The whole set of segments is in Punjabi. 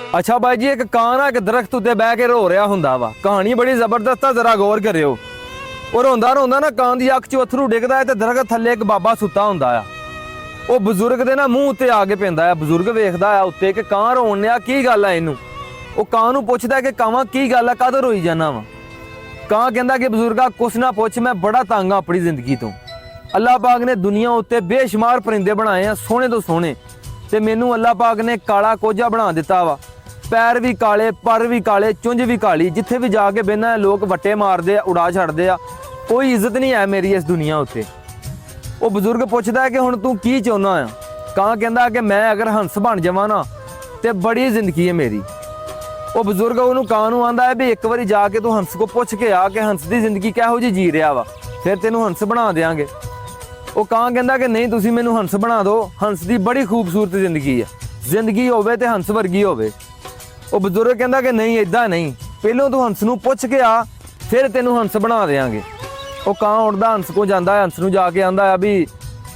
अच्छा बाई जी, एक कां ना एक दरख्त उत्ते बह के रो रहा हुंदा वा। कहानी बड़ी जबरदस्त है, जरा गौर करियो। और रोंदा रोंदा ना कां दी अख चों अथरू डिगदा है ते दरख्त थल्ले एक बाबा सुत्ता हुंदा आ। ਉਹ ਬਜ਼ੁਰਗ ਦੇ ਨਾ ਮੂੰਹ ਉੱਤੇ ਆ ਕੇ ਪੈਂਦਾ ਆ। ਬਜ਼ੁਰਗ ਵੇਖਦਾ ਆ ਉੱਤੇ ਕਿ ਕਾਂ ਰੋਣ ਡਿਆ, ਕੀ ਗੱਲ ਆ ਇਹਨੂੰ। ਉਹ ਕਾਂ ਨੂੰ ਪੁੱਛਦਾ ਕਿ ਕਾਵਾਂ ਕੀ ਗੱਲ ਆ, ਕਾਹਦੋਂ ਰੋਈ ਜਾਣਾ ਵਾ। ਕਾਂ ਕਹਿੰਦਾ ਕਿ ਬਜ਼ੁਰਗਾ ਕੁਛ ਨਾ ਪੁੱਛ, ਮੈਂ ਬੜਾ ਤੰਗ ਆ ਆਪਣੀ ਜ਼ਿੰਦਗੀ ਤੋਂ। ਅੱਲਾਹ ਪਾਕ ਨੇ ਦੁਨੀਆ ਉੱਤੇ ਬੇਸ਼ੁਮਾਰ ਪਰਿੰਦੇ ਬਣਾਏ ਆ, ਸੋਹਣੇ ਤੋਂ ਸੋਹਣੇ, ਤੇ ਮੈਨੂੰ ਅੱਲਾਹ ਪਾਕ ਨੇ ਕਾਲਾ ਕੋਝਾ ਬਣਾ ਦਿੱਤਾ ਵਾ। ਪੈਰ ਵੀ ਕਾਲੇ, ਪਰ ਵੀ ਕਾਲੇ, ਚੁੰਝ ਵੀ ਕਾਲੀ। ਜਿੱਥੇ ਵੀ ਜਾ ਕੇ ਬਹਿਨਾ ਲੋਕ ਵੱਟੇ ਮਾਰਦੇ ਆ, ਉਡਾ ਛੱਡਦੇ ਆ। ਕੋਈ ਇੱਜ਼ਤ ਨਹੀਂ ਹੈ ਮੇਰੀ ਇਸ ਦੁਨੀਆ ਉੱਤੇ। ਉਹ ਬਜ਼ੁਰਗ ਪੁੱਛਦਾ ਹੈ ਕਿ ਹੁਣ ਤੂੰ ਕੀ ਚਾਹੁੰਦਾ ਆ। ਕਾਂ ਕਹਿੰਦਾ ਕਿ ਮੈਂ ਅਗਰ ਹੰਸ ਬਣ ਜਾਵਾਂ ਨਾ ਤੇ ਬੜੀ ਜ਼ਿੰਦਗੀ ਹੈ ਮੇਰੀ। ਉਹ ਬਜ਼ੁਰਗ ਉਹਨੂੰ ਕਾਂ ਨੂੰ ਆਂਦਾ ਹੈ ਵੀ ਇੱਕ ਵਾਰੀ ਜਾ ਕੇ ਤੂੰ ਹੰਸ ਕੋ ਪੁੱਛ ਕੇ ਆ ਕਿ ਹੰਸ ਦੀ ਜ਼ਿੰਦਗੀ ਕਿਹੋ ਜਿਹੀ ਜੀ ਰਿਹਾ ਵਾ, ਫਿਰ ਤੈਨੂੰ ਹੰਸ ਬਣਾ ਦੇਾਂਗੇ। ਉਹ ਕਾਂ ਕਹਿੰਦਾ ਕਿ ਨਹੀਂ, ਤੁਸੀਂ ਮੈਨੂੰ ਹੰਸ ਬਣਾ ਦਿਓ। ਹੰਸ ਦੀ ਬੜੀ ਖੂਬਸੂਰਤ ਜ਼ਿੰਦਗੀ ਹੈ, ਜ਼ਿੰਦਗੀ ਹੋਵੇ ਤੇ ਹੰਸ ਵਰਗੀ ਹੋਵੇ। ਉਹ ਬਜ਼ੁਰਗ ਕਹਿੰਦਾ ਕਿ ਨਹੀਂ, ਇਦਾਂ ਨਹੀਂ, ਪਹਿਲਾਂ ਤੂੰ ਹੰਸ ਨੂੰ ਪੁੱਛ ਕੇ ਆ, ਫਿਰ ਤੈਨੂੰ ਹੰਸ ਬਣਾ ਦੇਾਂਗੇ। ਉਹ ਕਾਂ ਉੱਡਦਾ ਹੰਸ ਕੋ ਜਾਂਦਾ ਹੈ, ਹੰਸ ਨੂੰ ਜਾ ਕੇ ਆਂਦਾ ਆ ਵੀ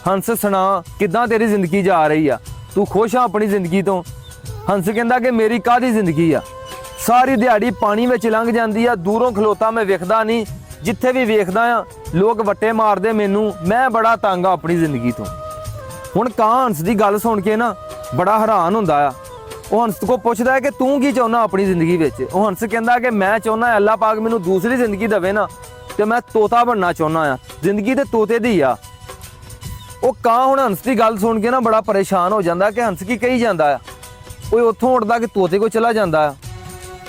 ਹੰਸ ਸੁਣਾ, ਕਿੱਦਾਂ ਤੇਰੀ ਜ਼ਿੰਦਗੀ ਜਾ ਰਹੀ ਆ, ਤੂੰ ਖੁਸ਼ ਆ ਆਪਣੀ ਜ਼ਿੰਦਗੀ ਤੋਂ। ਹੰਸ ਕਹਿੰਦਾ ਕਿ ਮੇਰੀ ਕਾਹਦੀ ਜ਼ਿੰਦਗੀ ਆ, ਸਾਰੀ ਦਿਹਾੜੀ ਪਾਣੀ ਵਿੱਚ ਲੰਘ ਜਾਂਦੀ ਆ, ਦੂਰੋਂ ਖਲੋਤਾ ਮੈਂ ਵੇਖਦਾ ਨਹੀਂ, ਜਿੱਥੇ ਵੀ ਵੇਖਦਾ ਆ ਲੋਕ ਵੱਟੇ ਮਾਰਦੇ ਮੈਨੂੰ, ਮੈਂ ਬੜਾ ਤੰਗ ਆ ਆਪਣੀ ਜ਼ਿੰਦਗੀ ਤੋਂ। ਹੁਣ ਕਾਂ ਹੰਸ ਦੀ ਗੱਲ ਸੁਣ ਕੇ ਨਾ ਬੜਾ ਹੈਰਾਨ ਹੁੰਦਾ ਆ। ਉਹ ਹੰਸ ਕੋ ਪੁੱਛਦਾ ਹੈ ਕਿ ਤੂੰ ਕੀ ਚਾਹੁੰਦਾ ਆਪਣੀ ਜ਼ਿੰਦਗੀ ਵਿੱਚ। ਉਹ ਹੰਸ ਕਹਿੰਦਾ ਕਿ ਮੈਂ ਚਾਹੁੰਦਾ ਅੱਲਾਹ ਪਾਕ ਮੈਨੂੰ ਦੂਸਰੀ ਜ਼ਿੰਦਗੀ ਦੇਵੇ ਨਾ, ਤੇ ਮੈਂ ਤੋਤਾ ਬਣਨਾ ਚਾਹੁੰਦਾ ਆ। ਜ਼ਿੰਦਗੀ ਤੇ ਤੋਤੇ ਦੀ ਆ। ਉਹ ਕਾਂ ਹੁਣ ਹੰਸ ਦੀ ਗੱਲ ਸੁਣ ਕੇ ਨਾ ਬੜਾ ਪਰੇਸ਼ਾਨ ਹੋ ਜਾਂਦਾ ਕਿ ਹੰਸ ਕੀ ਕਹੀ ਜਾਂਦਾ ਆ। ਉਹ ਉੱਥੋਂ ਉੱਡਦਾ ਕਿ ਤੋਤੇ ਕੋਲ ਚਲਾ ਜਾਂਦਾ ਆ।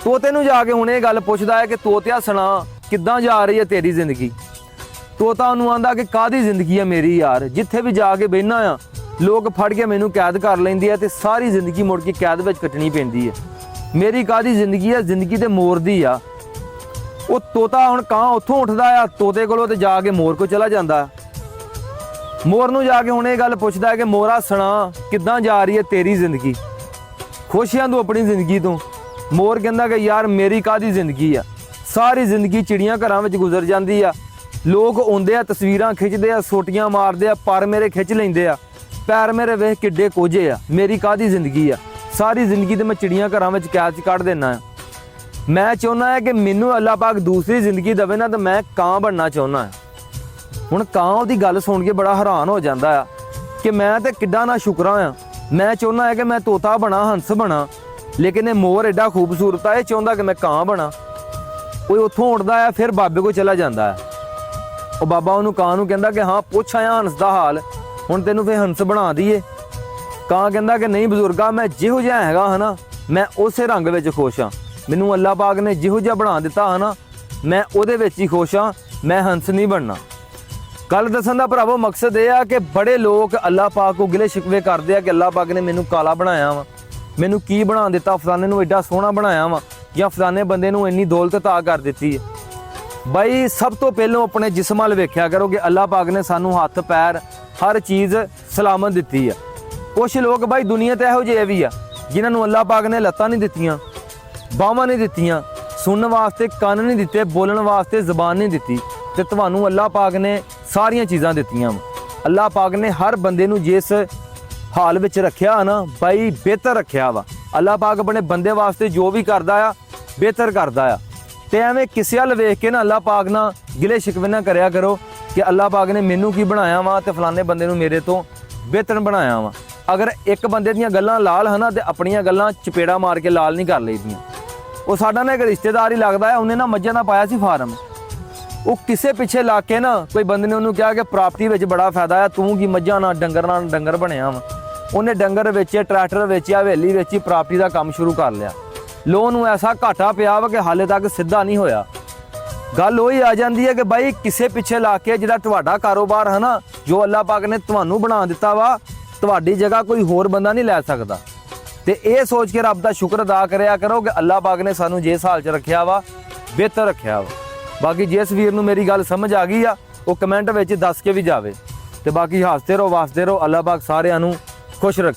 ਤੋਤੇ ਨੂੰ ਜਾ ਕੇ ਹੁਣ ਇਹ ਗੱਲ ਪੁੱਛਦਾ ਹੈ ਕਿ ਤੋਤਿਆ ਸੁਣਾ, ਕਿੱਦਾਂ ਜਾ ਰਹੀ ਹੈ ਤੇਰੀ ਜ਼ਿੰਦਗੀ। ਤੋਤਾ ਉਹਨੂੰ ਆਂਦਾ ਕਿ ਕਾਹਦੀ ਜ਼ਿੰਦਗੀ ਹੈ ਮੇਰੀ ਯਾਰ, ਜਿੱਥੇ ਵੀ ਜਾ ਕੇ ਬਹਿਨਾ ਆ ਲੋਕ ਫੜ ਕੇ ਮੈਨੂੰ ਕੈਦ ਕਰ ਲੈਂਦੇ ਆ ਤੇ ਸਾਰੀ ਜ਼ਿੰਦਗੀ ਮੁੜ ਕੇ ਕੈਦ ਵਿੱਚ ਕੱਟਣੀ ਪੈਂਦੀ ਹੈ। ਮੇਰੀ ਕਾਹਦੀ ਜ਼ਿੰਦਗੀ ਆ, ਜ਼ਿੰਦਗੀ ਤੇ ਮੋਰ ਦੀ ਆ। ਉਹ ਤੋਤਾ ਹੁਣ ਕਾਂ ਉੱਥੋਂ ਉੱਠਦਾ ਆ ਤੋਤੇ ਕੋਲੋਂ ਤੇ ਜਾ ਕੇ ਮੋਰ ਕੋਲ ਚਲਾ ਜਾਂਦਾ। ਮੋਰ ਨੂੰ ਜਾ ਕੇ ਹੁਣ ਇਹ ਗੱਲ ਪੁੱਛਦਾ ਹੈ ਕਿ ਮੋਰਾ ਸੁਣਾ, ਕਿੱਦਾਂ ਜਾ ਰਹੀ ਹੈ ਤੇਰੀ ਜ਼ਿੰਦਗੀ, ਖੁਸ਼ ਆਂ ਤੂੰ ਆਪਣੀ ਜ਼ਿੰਦਗੀ ਤੋਂ। ਮੋਰ ਕਹਿੰਦਾ ਕਿ ਯਾਰ ਮੇਰੀ ਕਾਹਦੀ ਜ਼ਿੰਦਗੀ ਆ, ਸਾਰੀ ਜ਼ਿੰਦਗੀ ਚਿੜੀਆਂ ਘਰਾਂ ਵਿੱਚ ਗੁਜ਼ਰ ਜਾਂਦੀ ਆ। ਲੋਕ ਆਉਂਦੇ ਆ, ਤਸਵੀਰਾਂ ਖਿੱਚਦੇ ਆ, ਸੋਟੀਆਂ ਮਾਰਦੇ ਆ, ਪਰ ਮੇਰੇ ਖਿੱਚ ਲੈਂਦੇ ਆ, ਪੈਰ ਮੇਰੇ ਵੇਖ ਕਿੱਡੇ ਕੋਝੇ ਆ, ਮੇਰੀ ਕਾਹਦੀ ਜ਼ਿੰਦਗੀ ਆ, ਸਾਰੀ ਜ਼ਿੰਦਗੀ ਤੇ ਮੈਂ ਚਿੜੀਆਂ ਘਰਾਂ ਵਿੱਚ ਕੈਦ 'ਚ ਕੱਢ ਦੇਣਾ ਆ। ਮੈਂ ਚਾਹੁੰਦਾ ਹੈ ਕਿ ਮੈਨੂੰ ਅੱਲਾਹ ਪਾਕ ਦੂਸਰੀ ਜ਼ਿੰਦਗੀ ਦੇਵੇ ਨਾ, ਤਾਂ ਮੈਂ ਕਾਂ ਬਣਨਾ ਚਾਹੁੰਦਾ ਹਾਂ। ਹੁਣ ਕਾਂ ਉਹਦੀ ਗੱਲ ਸੁਣ ਕੇ ਬੜਾ ਹੈਰਾਨ ਹੋ ਜਾਂਦਾ ਆ ਕਿ ਮੈਂ ਤੇ ਕਿੱਡਾ ਨਾ ਸ਼ੁਕਰਾਂ ਆ। ਮੈਂ ਚਾਹੁੰਦਾ ਹੈ ਕਿ ਮੈਂ ਤੋਤਾ ਬਣਾ, ਹੰਸ ਬਣਾ, ਲੇਕਿਨ ਇਹ ਮੋਰ ਐਡਾ ਖੂਬਸੂਰਤ ਆ, ਇਹ ਚਾਹੁੰਦਾ ਕਿ ਮੈਂ ਕਾਂ ਬਣਾ। ਉਹ ਉੱਥੋਂ ਉੱਡਦਾ ਆ, ਫਿਰ ਬਾਬੇ ਕੋਲ ਚਲਾ ਜਾਂਦਾ ਆ। ਉਹ ਬਾਬਾ ਉਹਨੂੰ ਕਾਂ ਨੂੰ ਕਹਿੰਦਾ ਕਿ ਹਾਂ ਪੁੱਛ ਆਇਆ ਹੰਸ ਦਾ ਹਾਲ, ਹੁਣ ਤੈਨੂੰ ਫਿਰ ਹੰਸ ਬਣਾ ਦਈਏ। ਕਾਂ ਕਹਿੰਦਾ ਕਿ ਨਹੀਂ ਬਜ਼ੁਰਗਾ, ਮੈਂ ਜਿਹੋ ਜਿਹਾ ਹੈਗਾ ਹਾਂ ਨਾ, ਮੈਂ ਉਸੇ ਰੰਗ ਵਿੱਚ ਖੁਸ਼ ਹਾਂ। ਮੈਨੂੰ ਅੱਲਾਹ ਪਾਕ ਨੇ ਜਿਹੋ ਜਿਹਾ ਬਣਾ ਦਿੱਤਾ ਹੈ ਨਾ, ਮੈਂ ਉਹਦੇ ਵਿੱਚ ਹੀ ਖੁਸ਼ ਹਾਂ, ਮੈਂ ਹੰਸ ਨਹੀਂ ਬਣਨਾ। ਗੱਲ ਦੱਸਣ ਦਾ ਭਰਾਵੋ ਮਕਸਦ ਇਹ ਆ ਕਿ ਬੜੇ ਲੋਕ ਅੱਲਾਹ ਪਾਕ ਕੋ ਗਿਲੇ ਸ਼ਿਕਵੇ ਕਰਦੇ ਆ ਕਿ ਅੱਲਾਹ ਪਾਕ ਨੇ ਮੈਨੂੰ ਕਾਲਾ ਬਣਾਇਆ ਵਾ, ਮੈਨੂੰ ਕੀ ਬਣਾ ਦਿੱਤਾ, ਫਲਾਣੇ ਨੂੰ ਐਡਾ ਸੋਹਣਾ ਬਣਾਇਆ ਵਾ, ਜਾਂ ਫਲਾਣੇ ਬੰਦੇ ਨੂੰ ਇੰਨੀ ਦੌਲਤ ਅਤਾ ਕਰ ਦਿੱਤੀ ਹੈ। ਬਾਈ ਸਭ ਤੋਂ ਪਹਿਲਾਂ ਆਪਣੇ ਜਿਸਮ ਵੱਲ ਵੇਖਿਆ ਕਰੋ ਕਿ ਅੱਲਾਹ ਪਾਕ ਨੇ ਸਾਨੂੰ ਹੱਥ ਪੈਰ ਹਰ ਚੀਜ਼ ਸਲਾਮਤ ਦਿੱਤੀ ਆ। ਕੁਛ ਲੋਕ ਬਾਈ ਦੁਨੀਆ ਤੇ ਇਹੋ ਜਿਹੇ ਵੀ ਆ ਜਿਨ੍ਹਾਂ ਨੂੰ ਅੱਲਾਹ ਪਾਕ ਨੇ ਲੱਤਾਂ ਨਹੀਂ ਦਿੱਤੀਆਂ, ਬਾਹਾਂ ਨਹੀਂ ਦਿੱਤੀਆਂ, ਸੁਣਨ ਵਾਸਤੇ ਕੰਨ ਨਹੀਂ ਦਿੱਤੇ, ਬੋਲਣ ਵਾਸਤੇ ਜ਼ਬਾਨ ਨਹੀਂ ਦਿੱਤੀ, ਤੇ ਤੁਹਾਨੂੰ ਅੱਲਾਹ ਪਾਕ ਨੇ ਸਾਰੀਆਂ ਚੀਜ਼ਾਂ ਦਿੱਤੀਆਂ। ਅੱਲਾਹ ਪਾਕ ਨੇ ਹਰ ਬੰਦੇ ਨੂੰ ਜਿਸ ਹਾਲ ਵਿੱਚ ਰੱਖਿਆ ਨਾ ਬਾਈ ਬਿਹਤਰ ਰੱਖਿਆ ਵਾ। ਅੱਲਾਹ ਪਾਕ ਆਪਣੇ ਬੰਦੇ ਵਾਸਤੇ ਜੋ ਵੀ ਕਰਦਾ ਆ ਬਿਹਤਰ ਕਰਦਾ ਆ। ਤੇ ਐਵੇਂ ਕਿਸੇ ਵੱਲ ਵੇਖ ਕੇ ਨਾ ਅੱਲਾਹ ਪਾਕ ਨਾਲ ਗਿਲੇ ਸ਼ਿਕਵੇ ਨਾ ਕਰਿਆ ਕਰੋ ਕਿ ਅੱਲਾਹ ਪਾਕ ਨੇ ਮੈਨੂੰ ਕੀ ਬਣਾਇਆ ਵਾ ਤੇ ਫਲਾਣੇ ਬੰਦੇ ਨੂੰ ਮੇਰੇ ਤੋਂ ਬਿਹਤਰ ਬਣਾਇਆ ਵਾ। ਅਗਰ ਇੱਕ ਬੰਦੇ ਦੀਆਂ ਗੱਲਾਂ ਲਾਲ ਹਨ ਤੇ ਆਪਣੀਆਂ ਗੱਲਾਂ ਚਪੇੜਾ ਮਾਰ ਕੇ ਲਾਲ ਨਹੀਂ ਕਰ ਲਈਦੀਆਂ। ਉਹ ਸਾਡਾ ਨਾ ਇੱਕ ਰਿਸ਼ਤੇਦਾਰ ਹੀ ਲੱਗਦਾ ਹੈ, ਉਹਨੇ ਨਾ ਮੱਝਾਂ ਦਾ ਪਾਇਆ ਸੀ ਫਾਰਮ। ਉਹ ਕਿਸੇ ਪਿੱਛੇ ਲਾ ਕੇ ਨਾ ਕੋਈ ਬੰਦੇ ਨੇ ਉਹਨੂੰ ਕਿਹਾ ਕਿ ਪ੍ਰਾਪਰਟੀ ਵਿੱਚ ਬੜਾ ਫਾਇਦਾ ਆ, ਤੂੰ ਕੀ ਮੱਝਾਂ ਨਾਲ ਡੰਗਰ ਬਣਿਆ ਵਾ। ਉਹਨੇ ਡੰਗਰ ਵੇਚੇ, ਟਰੈਕਟਰ ਵੇਚਿਆ, ਹਵੇਲੀ ਵੇਚੀ, ਪ੍ਰਾਪਰਟੀ ਦਾ ਕੰਮ ਸ਼ੁਰੂ ਕਰ ਲਿਆ। ਲੋਨ ਨੂੰ ਐਸਾ ਘਾਟਾ ਪਿਆ ਵਾ ਕਿ ਹਾਲੇ ਤੱਕ ਸਿੱਧਾ ਨਹੀਂ ਹੋਇਆ। ਗੱਲ ਉਹੀ ਆ ਜਾਂਦੀ ਹੈ ਕਿ ਬਾਈ ਕਿਸੇ ਪਿੱਛੇ ਲਾ ਕੇ ਜਿਹੜਾ ਤੁਹਾਡਾ ਕਾਰੋਬਾਰ ਹੈ ਨਾ, ਜੋ ਅੱਲਾਹ ਪਾਕ ਨੇ ਤੁਹਾਨੂੰ ਬਣਾ ਦਿੱਤਾ ਵਾ, ਤੁਹਾਡੀ ਜਗ੍ਹਾ ਕੋਈ ਹੋਰ ਬੰਦਾ ਨਹੀਂ ਲੈ ਸਕਦਾ। ਤੇ ਇਹ ਸੋਚ ਕੇ ਰੱਬ ਦਾ ਸ਼ੁਕਰ ਅਦਾ ਕਰਿਆ ਕਰੋ ਕਿ ਅੱਲਾਹ ਪਾਕ ਨੇ ਸਾਨੂੰ ਜਿਸ ਹਾਲ 'ਚ ਰੱਖਿਆ ਵਾ ਬਿਹਤਰ ਰੱਖਿਆ ਵਾ। ਬਾਕੀ ਜਿਸ ਵੀਰ ਨੂੰ ਮੇਰੀ ਗੱਲ ਸਮਝ ਆ ਗਈ ਆ ਉਹ ਕਮੈਂਟ ਵਿੱਚ ਦੱਸ ਕੇ ਵੀ ਜਾਵੇ। ਤੇ ਬਾਕੀ ਹੱਸਦੇ ਰਹੋ, ਵਸਦੇ ਰਹੋ। ਅੱਲਾਹ ਪਾਕ ਸਾਰਿਆਂ ਨੂੰ ਖੁਸ਼ ਰੱਖੇ।